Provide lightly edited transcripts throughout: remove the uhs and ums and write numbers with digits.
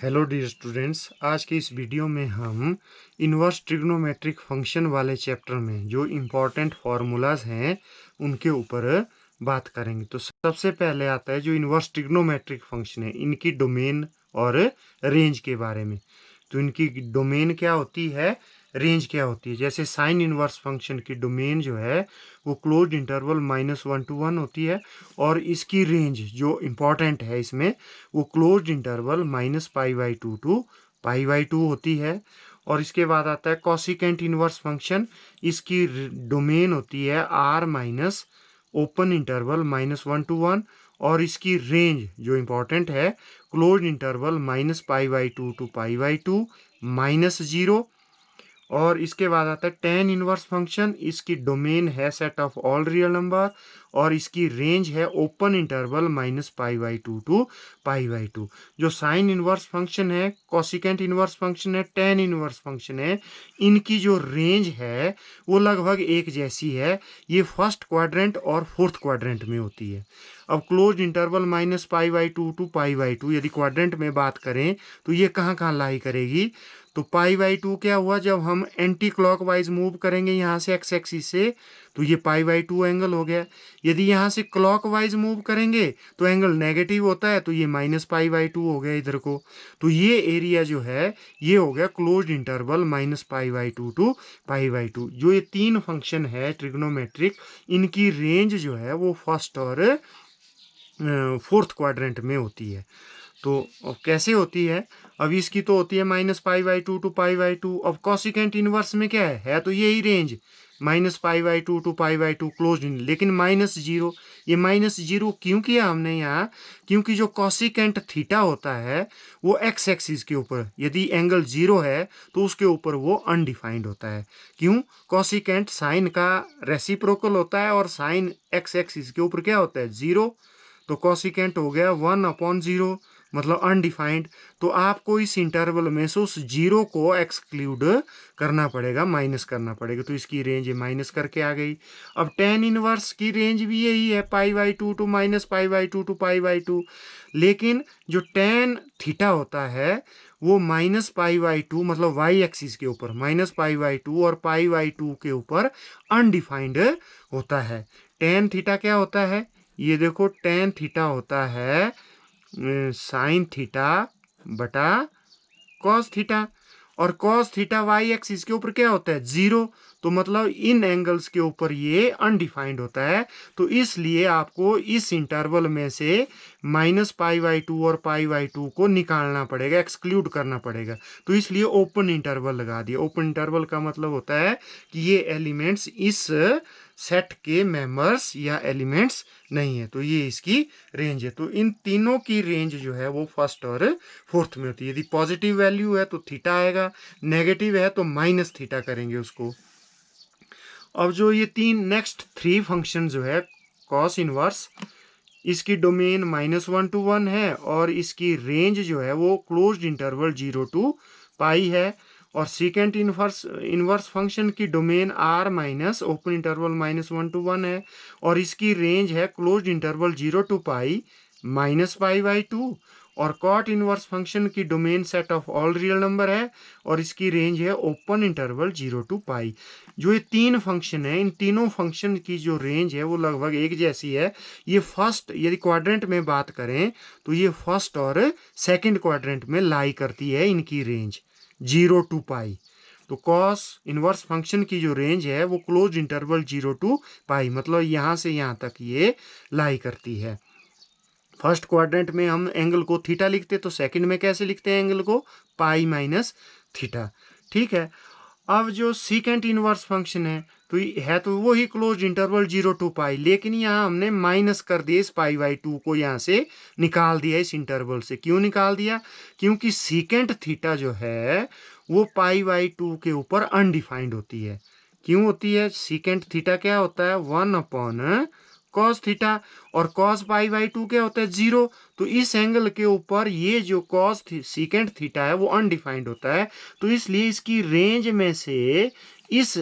Hello dear students, आज के इस वीडियो में हम इन्वर्स ट्रिग्नोमेट्रिक फंक्शन वाले चैप्टर में जो इम्पोर्टेंट फार्मूलाज हैं उनके ऊपर बात करेंगे। तो सबसे पहले आता है जो इन्वर्स ट्रिग्नोमेट्रिक फंक्शन है, इनकी डोमेन और रेंज के बारे में। तो इनकी डोमेन क्या होती है, रेंज क्या होती है। जैसे साइन इन्वर्स फंक्शन की डोमेन जो है वो क्लोज्ड इंटरवल -1 to 1 होती है, और इसकी रेंज जो इम्पोर्टेंट है इसमें वो क्लोज्ड इंटरवल -π/2 to π/2 होती है। और इसके बाद आता है कॉसिकेंट इनवर्स फंक्शन, इसकी डोमेन होती है r minus open interval -1 to 1, और इसकी रेंज जो इम्पोर्टेंट है क्लोज्ड इंटरवल -π/2 to π/2 -0। और इसके बाद आता है टेन इनवर्स फंक्शन, इसकी डोमेन है set of all real number, और इसकी रेंज है ओपन इंटरवल -π/2 to π/2। जो साइन इनवर्स फंक्शन है, कॉसिकेंट इनवर्स फंक्शन है, टेन इनवर्स फंक्शन है, इनकी जो रेंज है वो लगभग एक जैसी है। ये फर्स्ट क्वाड्रेंट और फोर्थ क्वाड्रेंट में होती है। अब क्लोज इंटरवल -π/2 to π/2 यदि क्वाड्रेंट में बात करें तो ये कहाँ कहाँ लाई करेगी। तो π/2 क्या हुआ, जब हम एंटी क्लॉकवाइज मूव करेंगे यहाँ से एक्स एक्सिस से तो ये π/2 एंगल हो गया। यदि यहाँ से क्लॉकवाइज मूव करेंगे तो एंगल नेगेटिव होता है, तो ये -π/2 हो गया इधर को। तो ये एरिया जो है ये हो गया क्लोज्ड इंटरवल -π/2 to π/2। जो ये तीन फंक्शन है ट्रिग्नोमेट्रिक, इनकी रेंज जो है वो फर्स्ट और फोर्थ क्वाड्रेंट में होती है। तो अब कैसे होती है, अब इसकी तो होती है -π/2 to π/2। अब कॉसिकेंट इनवर्स में क्या है तो यही रेंज -π/2 to π/2 क्लोज इन, लेकिन -0। ये -0 क्यों किया हमने यहाँ, क्योंकि जो कॉसिकेंट थीटा होता है वो एक्स एक्सिस के ऊपर यदि एंगल 0 है तो उसके ऊपर वो अनडिफाइंड होता है। क्यों, कॉसिकेंट साइन का रेसिप्रोकल होता है, और साइन एक्स एक्सिस के ऊपर क्या होता है 0। तो कॉसिकेंट हो गया 1/0, मतलब अनडिफाइंड। तो आपको इस इंटरवल में से उस 0 को एक्सक्लूड करना पड़ेगा, माइनस करना पड़ेगा। तो इसकी रेंज माइनस करके आ गई। अब टेन इनवर्स की रेंज भी यही है, π/2 to -π/2 to π/2। लेकिन जो टेन थीटा होता है वो -π/2 मतलब y एक्सिस के ऊपर -π/2 और π/2 के ऊपर अनडिफाइंड होता है। टेन थीटा क्या होता है, ये देखो टेन थीटा होता है साइन थीटा बटा कॉस थीटा, और कॉस थीटा वाई एक्सिस के ऊपर क्या होता है 0। तो मतलब इन एंगल्स के ऊपर ये अनडिफाइंड होता है। तो इसलिए आपको इस इंटरवल में से -π/2 और π/2 को निकालना पड़ेगा, एक्सक्लूड करना पड़ेगा। तो इसलिए ओपन इंटरवल लगा दिया। ओपन इंटरवल का मतलब होता है कि ये एलिमेंट्स इस सेट के मेंबर्स या एलिमेंट्स नहीं है। तो ये इसकी रेंज है। तो इन तीनों की रेंज जो है वो फर्स्ट और फोर्थ में होती है। यदि पॉजिटिव वैल्यू है तो थीटा आएगा, नेगेटिव है तो माइनस थीटा करेंगे उसको। अब जो ये तीन नेक्स्ट थ्री फंक्शन जो है कॉस इनवर्स, इसकी डोमेन -1 to 1 है, और इसकी रेंज जो है वो क्लोज्ड इंटरवल 0 to π है। और सीकेंट इनवर्स फंक्शन की domain r minus open interval -1 to 1 है, और इसकी रेंज है क्लोज्ड इंटरवल 0 to π -π/2। और कॉट इनवर्स फंक्शन की domain set of all real number है, और इसकी रेंज है ओपन इंटरवल 0 to π। जो ये तीन फंक्शन है, इन तीनों फंक्शन की जो रेंज है वो लगभग एक जैसी है। ये फर्स्ट यदि क्वाड्रेंट में बात करें तो ये फर्स्ट और सेकंड क्वाड्रेंट में लाई करती है इनकी रेंज 0 to π। तो कॉस इनवर्स फंक्शन की जो रेंज है वो क्लोज इंटरवल 0 to π, मतलब यहाँ से यहाँ तक ये लाई करती है। फर्स्ट क्वाड्रेंट में हम एंगल को थीटा लिखते, तो सेकंड में कैसे लिखते हैं एंगल को, पाई माइनस थीटा। ठीक है। अब जो सीकेंट इनवर्स फंक्शन है तो वही क्लोज इंटरवल 0 to π, लेकिन यहाँ हमने माइनस कर दिया इस π/2 को, यहाँ से निकाल दिया इस इंटरवल से। क्यों निकाल दिया, क्योंकि सीकेंट थीटा जो है वो π/2 के ऊपर अनडिफाइंड होती है। क्यों होती है, सीकेंट थीटा क्या होता है 1/cos थीटा, और cos π/2 क्या होता है 0। तो इस एंगल के ऊपर ये जो cos सीकेंट थीटा है वो अनडिफाइंड होता है। तो इसलिए इसकी रेंज में से इस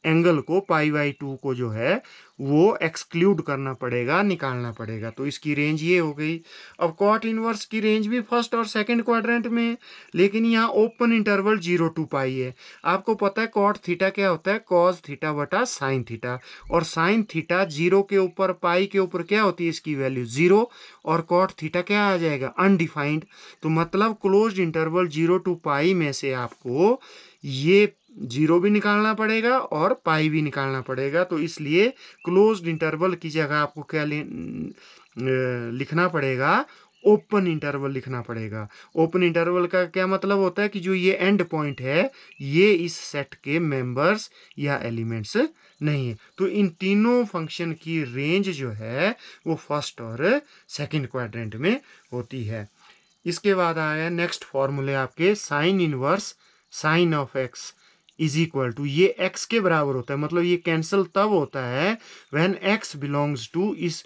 एंगल को π/2 को जो है वो एक्सक्लूड करना पड़ेगा, निकालना पड़ेगा। तो इसकी रेंज ये हो गई। अब कॉट इनवर्स की रेंज भी फर्स्ट और सेकंड क्वाड्रेंट में है, लेकिन यहाँ ओपन इंटरवल 0 to π है। आपको पता है कॉट थीटा क्या होता है, कॉस थीटा बटा साइन थीटा, और साइन थीटा 0 के ऊपर पाई के ऊपर क्या होती है, इसकी वैल्यू 0, और कॉट थीटा क्या आ जाएगा, अनडिफाइंड। तो मतलब क्लोज्ड इंटरवल 0 to π में से आपको ये 0 भी निकालना पड़ेगा और पाई भी निकालना पड़ेगा। तो इसलिए क्लोज्ड इंटरवल की जगह आपको क्या लिखना पड़ेगा, ओपन इंटरवल लिखना पड़ेगा। ओपन इंटरवल का क्या मतलब होता है कि जो ये एंड पॉइंट है ये इस सेट के मेंबर्स या एलिमेंट्स नहीं है। तो इन तीनों फंक्शन की रेंज जो है वो फर्स्ट और सेकंड क्वाड्रेंट में होती है। इसके बाद आया नेक्स्ट फॉर्मूले आपके, sine inverse sine of x is equal to, ये x के बराबर होता है, मतलब ये कैंसिल तब होता है व्हेन x बिलोंग्स टू इस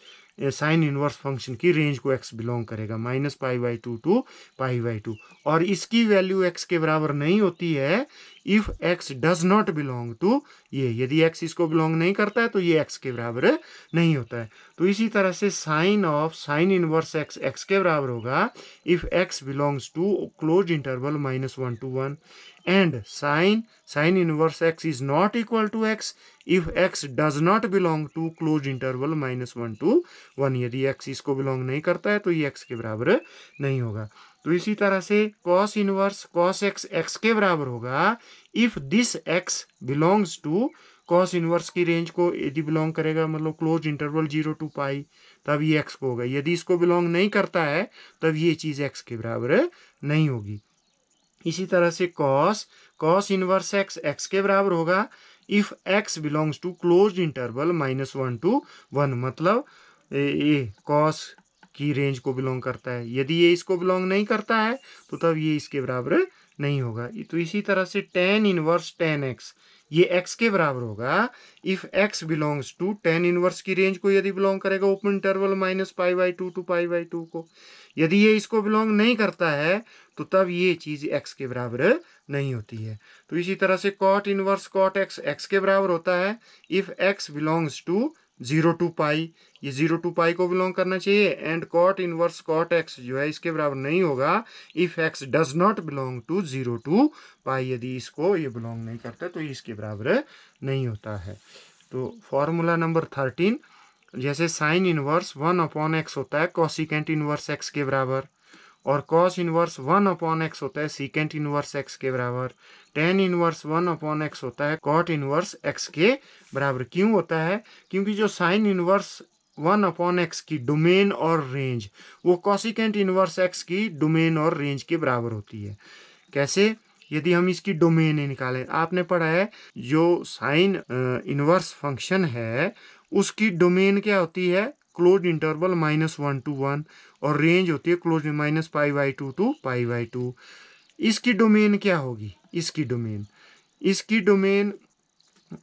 साइन इनवर्स फंक्शन की रेंज को x बिलोंग करेगा, -π/2 टू π/2, और इसकी वैल्यू x के बराबर नहीं होती है if x does not belong to ये, यदि x इसको बिलोंग नहीं करता है तो ये x के बराबर नहीं होता है। तो इसी तरह से sine of sine inverse x x के बराबर होगा if x belongs to close interval -1 to 1, and sin inverse x is not equal to x if x does not belong to closed interval -1 to 1, यदि x इसको belong नहीं करता है तो ये x के बराबर नहीं होगा। तो इसी तरह से cos inverse cos x x के बराबर होगा if this x belongs to, cos inverse की रेंज को यदि बिलोंग करेगा मतलब क्लोज इंटरवल 0 to π, तब ये x को होगा। यदि इसको बिलोंग नहीं करता है तब ये चीज x के बराबर नहीं होगी। इसी तरह से cos इनवर्स x x के बराबर होगा if x belongs to closed interval -1 to 1, मतलब ये cos की रेंज को बिलोंग करता है। यदि ये इसको बिलोंग नहीं करता है तो तब ये इसके बराबर नहीं होगा। तो इसी तरह से tan इनवर्स tan x ये x के बराबर होगा if x belongs to, tan inverse की रेंज को यदि बिलोंग करेगा ओपन इंटरवल -π/2 टू π/2 को, यदि ये इसको बिलोंग नहीं करता है तो तब ये चीज x के बराबर नहीं होती है। तो इसी तरह से cot inverse cot x x के बराबर होता है if x belongs to 0 to π, ये 0 to π को बिलोंग करना चाहिए, and cot inverse cot x जो है इसके बराबर नहीं होगा if x does not belong to 0 to π, यदि इसको ये बिलोंग नहीं करता तो ये इसके बराबर नहीं होता है। तो फॉर्मूला नंबर 13, जैसे साइन इनवर्स 1/x होता है कोसिकेंट इनवर्स x के बराबर, और cos इनवर्स 1/x होता है सीकेंट इनवर्स x के बराबर, tan इनवर्स 1/x होता है cot इनवर्स x के बराबर। क्यों होता है, क्योंकि जो साइन इनवर्स 1/x की डोमेन और रेंज वो कोसिकेंट इनवर्स x की डोमेन और रेंज के बराबर होती है। कैसे, यदि हम इसकी डोमेन निकालें, आपने पढ़ा है जो साइन इनवर्स फंक्शन है उसकी डोमेन क्या होती है, क्लोज इंटरवल -1 to 1, और रेंज होती है क्लोज -π/2 टू π/2। इसकी डोमेन क्या होगी, इसकी डोमेन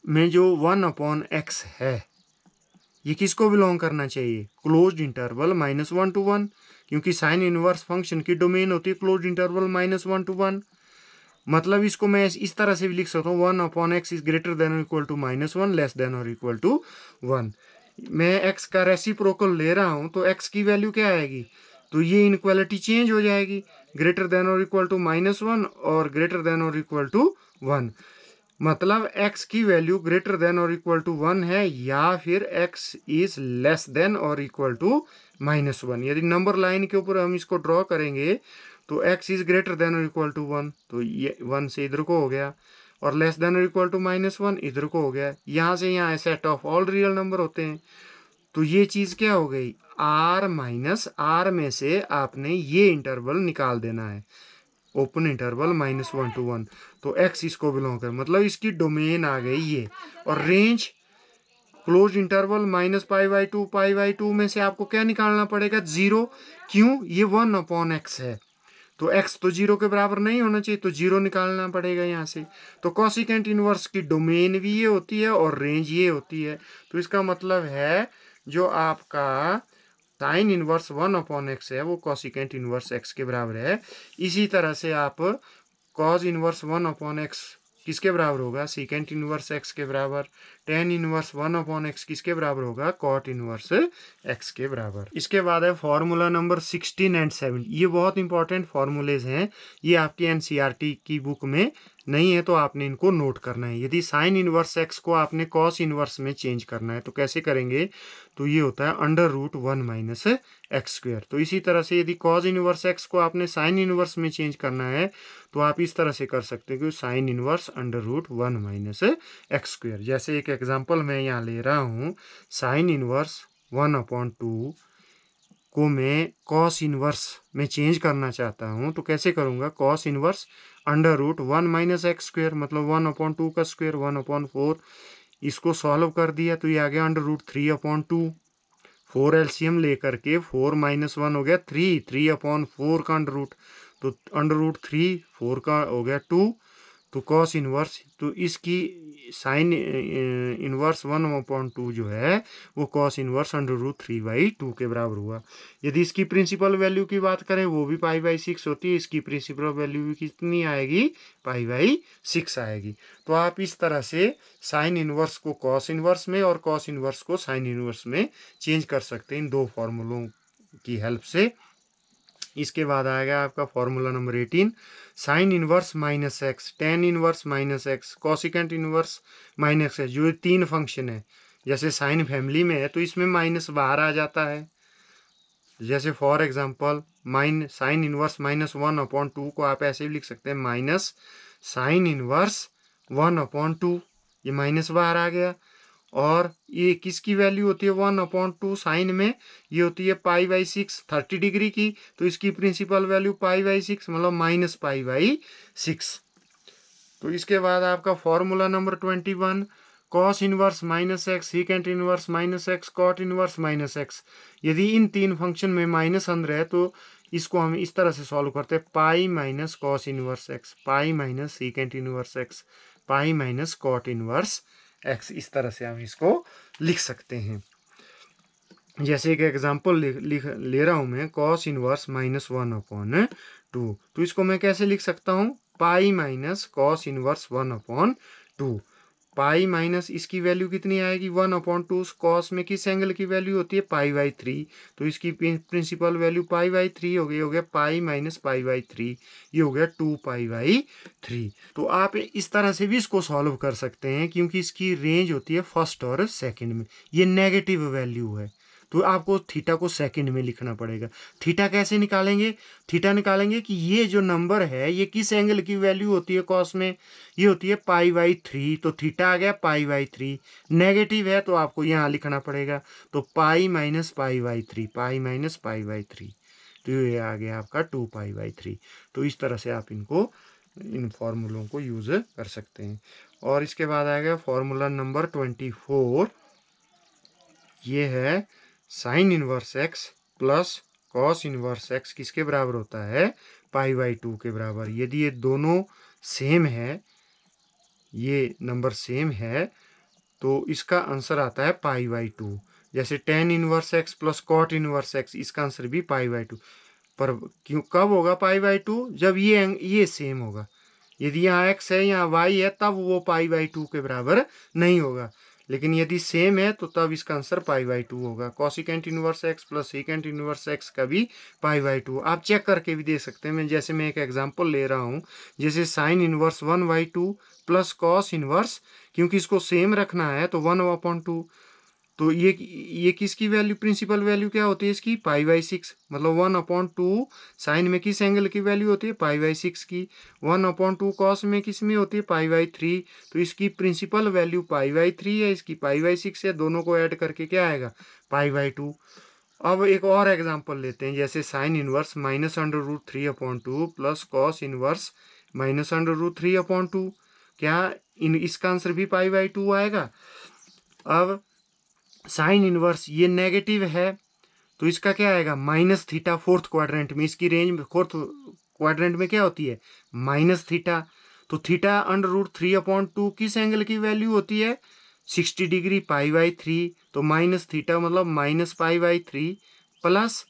में जो 1/x है ये किसको बिलोंग करना चाहिए, क्लोज इंटरवल -1 to 1, क्योंकि साइन इनवर्स फंक्शन की डोमेन होती है क्लोज इंटरवल -1 to 1। मतलब इसको मैं इस तरह से भी लिख सकता हूँ 1/x इज ग्रेटर देन और इक्वल टू -1 लेस देन और इक्वल टू 1। मैं x का रेसिप्रोकल ले रहा हूँ तो x की वैल्यू क्या आएगी, तो ये इनक्वालिटी चेंज हो जाएगी, ग्रेटर देन और इक्वल टू -1 और ग्रेटर देन और इक्वल टू 1। मतलब x की वैल्यू ग्रेटर देन और इक्वल टू 1 है या फिर x इज लेस देन और इक्वल टू -1। यदि नंबर लाइन के ऊपर हम इसको ड्रॉ करेंगे तो x इज ग्रेटर देन और इक्वल टू 1, तो ये 1 से इधर को हो गया, और लेस देन और इक्वल टू -1 इधर को हो गया। यहाँ से यहाँ set of all real number होते हैं, तो ये चीज़ क्या हो गई, r में से आपने ये इंटरवल निकाल देना है, ओपन इंटरवल -1 to 1, तो x इसको बिलोंग कर, मतलब इसकी डोमेन आ गई ये, और रेंज क्लोज इंटरवल -π/2 π/2 में से आपको क्या निकालना पड़ेगा, 0। क्यों, ये 1/x है तो x तो 0 के बराबर नहीं होना चाहिए, तो 0 निकालना पड़ेगा यहाँ से। तो कोसिकेंट इनवर्स की डोमेन भी ये होती है और रेंज ये होती है। तो इसका मतलब है जो आपका साइन इनवर्स 1/x है वो कोसिकेंट इनवर्स x के बराबर है। इसी तरह से आप कॉस इनवर्स 1/x किसके बराबर होगा, सीकेंट इनवर्स एक्स के बराबर। टेन इनवर्स 1/x किसके बराबर होगा, कॉट इनवर्स एक्स के बराबर। इसके बाद है फॉर्मूला नंबर 16 एंड 17। ये बहुत इंपॉर्टेंट फॉर्मूलेज हैं, ये आपकी एनसीईआरटी की बुक में नहीं है तो आपने इनको नोट करना है। यदि साइन इनवर्स एक्स को आपने कॉस इनवर्स में चेंज करना है तो कैसे करेंगे, तो ये होता है √1 माइनस एक्स स्क्वेयर। तो इसी तरह से यदि कॉस इनवर्स एक्स को आपने साइन इनवर्स में चेंज करना है तो आप इस तरह से कर सकते हो कि sine inverse √1 minus x square. जैसे एक एग्जांपल मैं यहाँ ले रहा हूँ, साइन इनवर्स 1/2 को मैं कॉस इनवर्स में चेंज करना चाहता हूँ तो कैसे करूँगा, cos inverse √1 minus x square, मतलब 1/2 का स्क्वेयर 1/4। इसको सॉल्व कर दिया तो ये आ गया √3/2। 4 एलसीएम लेकर के 4 - 1 हो गया 3/4 का अंडर रूट, तो √3 4 का हो गया 2। तो कॉस इनवर्स, तो इसकी साइन इनवर्स 1/2 जो है वो कॉस इनवर्स √3/2 के बराबर हुआ। यदि इसकी प्रिंसिपल वैल्यू की बात करें वो भी π/6 होती है, इसकी प्रिंसिपल वैल्यू भी कितनी आएगी, π/6 आएगी। तो आप इस तरह से साइन इनवर्स को कॉस इनवर्स में और कॉस इनवर्स को साइन इनवर्स में चेंज कर सकते हैं इन दो फॉर्मूलों की हेल्प से। इसके बाद आएगा आपका formula number 18, sine inverse minus x, tan inverse minus x, cosecant inverse minus x. जो 3 फंक्शन है, जैसे साइन फैमिली में है तो इसमें माइनस बाहर आ जाता है। जैसे फॉर एग्जांपल साइन इनवर्स -1/2 को आप ऐसे भी लिख सकते हैं माइनस साइन इनवर्स 1/2, ये माइनस बाहर आ गया। और ये किसकी वैल्यू होती है 1/2 साइन में, ये होती है π/6 30 डिग्री की, तो इसकी प्रिंसिपल वैल्यू π/6 मतलब -π/6। तो इसके बाद आपका formula number 21, cos inverse minus x, secant inverse minus x, cot inverse minus x. यदि इन 3 फंक्शन में माइनस अंदर है तो इसको हम इस तरह से सॉल्व करते हैं, pi minus cos inverse x, pi minus secant inverse x, pi minus cot inverse x. इस तरह से हम इसको लिख सकते हैं। जैसे एक एग्जांपल ले रहा हूं मैं, कॉस इनवर्स -1/2, तो इसको मैं कैसे लिख सकता हूं, पाई minus cos inverse 1/2। Pi minus इसकी वैल्यू कितनी आएगी 1/2, कॉस में किस एंगल की वैल्यू होती है π/3, तो इसकी प्रिंसिपल वैल्यू π/3 हो गया पाई माइनस π/3, ये हो गया 2π/3। तो आप इस तरह से भी इसको सॉल्व कर सकते हैं क्योंकि इसकी रेंज होती है फर्स्ट और सेकंड में, ये नेगेटिव वैल्यू है तो आपको थीटा को सेकंड में लिखना पड़ेगा। थीटा कैसे निकालेंगे, थीटा निकालेंगे कि ये जो नंबर है ये किस एंगल की वैल्यू होती है कॉस में, ये होती है π/3, तो थीटा आ गया π/3। नेगेटिव है तो आपको यहाँ लिखना पड़ेगा, तो पाई माइनस π/3, पाई माइनस π/3, तो ये आ गया आपका 2π/3। तो इस तरह से आप इन फॉर्मूलों को यूज कर सकते हैं। और इसके बाद आएगा फॉर्मूला नंबर 24, ये है sine inverse x plus cos inverse x किसके बराबर होता है, π/2 के बराबर। यदि ये दोनों सेम है, ये नंबर सेम है, तो इसका आंसर आता है π/2। जैसे tan inverse x plus cot inverse x, इसका आंसर भी π/2। पर क्यों, कब होगा π/2, जब ये सेम होगा। यदि यहाँ x है यहाँ y है तब वो π/2 के बराबर नहीं होगा, लेकिन यदि सेम है तो तब इसका आंसर π/2 होगा। Cosecant inverse x plus secant inverse x का भी π/2 आप चेक करके भी दे सकते हैं। जैसे मैं एक एग्जांपल ले रहा हूँ, जैसे sine inverse 1/2 plus cos inverse, क्योंकि इसको सेम रखना है तो 1/2, तो ये किसकी वैल्यू, प्रिंसिपल वैल्यू क्या होती है इसकी π/6, मतलब 1/2 साइन में किस एंगल की वैल्यू होती है π/6 की, 1/2 कॉस में किस में होती है π/3, तो इसकी प्रिंसिपल वैल्यू π/3 है, इसकी π/6 है, दोनों को ऐड करके क्या आएगा π/2। अब एक और एग्जांपल लेते हैं, जैसे sine inverse -√3/2 plus cos inverse -√3/2, क्या इसका आंसर भी π/2 आएगा। अब साइन इनवर्स ये नेगेटिव है तो इसका क्या आएगा माइनस थीटा, फोर्थ क्वाड्रेंट में, इसकी रेंज फोर्थ क्वाड्रेंट में क्या होती है माइनस थीटा, तो थीटा √3/2 किस एंगल की वैल्यू होती है 60 डिग्री, π/3, तो माइनस थीटा मतलब -π/3 प्लस,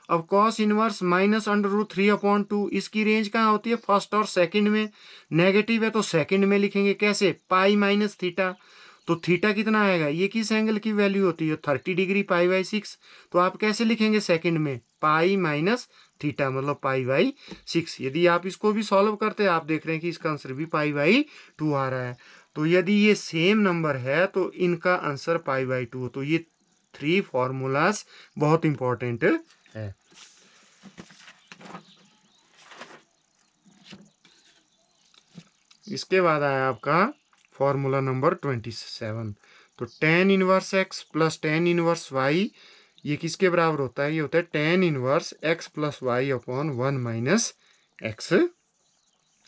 अब कॉस इनवर्स -√3/2 इसकी रेंज कहाँ होती है, फर्स्ट और सेकंड में। नेगेटिव है तो सेकंड में लिखेंगे, कैसे, पाई माइनस थीटा। तो थीटा कितना आएगा, ये किस एंगल की वैल्यू होती है, 30 डिग्री, पाई/6। तो आप कैसे लिखेंगे सेकंड में, पाई माइनस थीटा, मतलब पाई/6। यदि आप इसको भी सॉल्व करते हैं, आप देख रहे हैं कि इसका आंसर भी पाई/2 आ रहा है। तो यदि ये सेम नंबर है तो इनका आंसर पाई/2 हो। तो ये 3 फॉर्मूलाज बहुत इंपॉर्टेंट है। इसके बाद आया आपका फॉर्मूला नंबर 27। तो tan inverse x plus tan inverse y ये किसके बराबर होता है, ये होता है tan inverse x plus y upon 1 minus x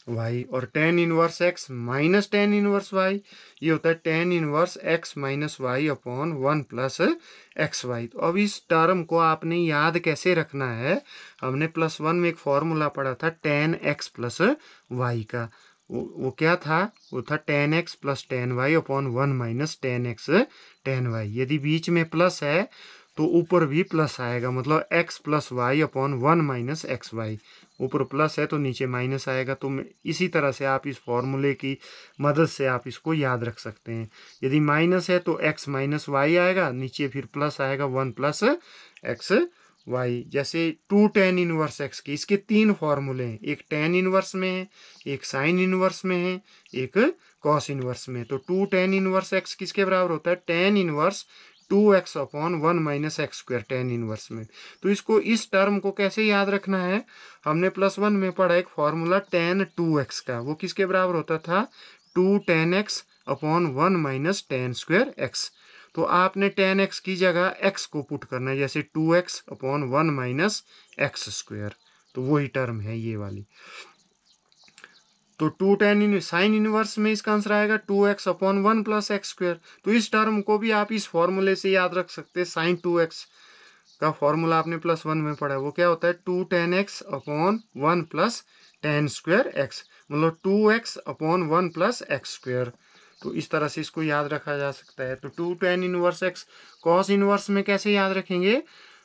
y. और tan inverse x minus tan inverse y ये होता है tan inverse x minus y upon 1 plus x y. तो अब इस टर्म को आपने याद कैसे रखना है, हमने +1 में एक फॉर्मूला पढ़ा था tan x प्लस वाई का। वो क्या था, वो था tan x plus tan y upon 1 minus tan x tan y। यदि बीच में प्लस है तो ऊपर भी प्लस आएगा, मतलब x plus y upon 1 minus x y. ऊपर प्लस है तो नीचे माइनस आएगा। तो इसी तरह से आप इस फॉर्मूले की मदद से आप इसको याद रख सकते हैं। यदि माइनस है तो x माइनस वाई आएगा, नीचे फिर प्लस आएगा 1 प्लस एक्स वाई। जैसे 2 tan इनवर्स x की, इसके 3 फॉर्मूले हैं, एक tan इनवर्स में है, एक साइन इनवर्स में है, एक कॉस इनवर्स में। तो 2 tan इनवर्स x किसके बराबर होता है, tan inverse 2x upon 1 minus x square tan inverse में। तो इसको, इस टर्म को कैसे याद रखना है, हमने +1 में पढ़ा एक फॉर्मूला tan 2x का, वो किसके बराबर होता था, 2 tan x upon 1 minus tan square x। तो आपने tan x की जगह x को पुट करना है, जैसे 2x upon 1 minus x square. तो वही टर्म है ये वाली। तो 2 tan इन साइन इनवर्स में इसका आंसर आएगा 2x upon 1 plus x square. तो इस टर्म को भी आप इस फॉर्मूले से याद रख सकते हैं। साइन 2x का फॉर्मूला आपने +1 में पढ़ा है, वो क्या होता है, 2 tan x upon 1 plus tan square x, मतलब 2x upon 1 plus x square. तो इस तरह से इसको याद रखा जा सकता है। तो 2 tan inverse x cos inverse में कैसे याद रखेंगे,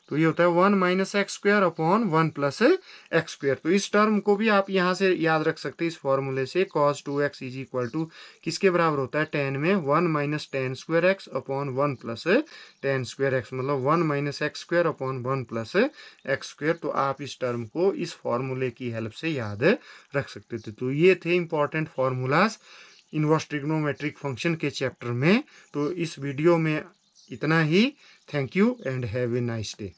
तो ये होता है 1 minus x square upon 1 plus x square. तो इस टर्म को भी आप यहाँ से याद रख सकते हैं, इस फॉर्मूले से। cos 2x is equal to किसके बराबर होता है, tan में 1 minus tan square x upon 1 plus tan square x, मतलब 1 minus x square upon 1 plus x square. तो आप इस टर्म को इस फॉर्मूले की हेल्प से याद रख सकते थे। तो ये थे important formulas inverse trigonometric function के चैप्टर में। तो इस वीडियो में इतना ही। Thank you and have a nice day.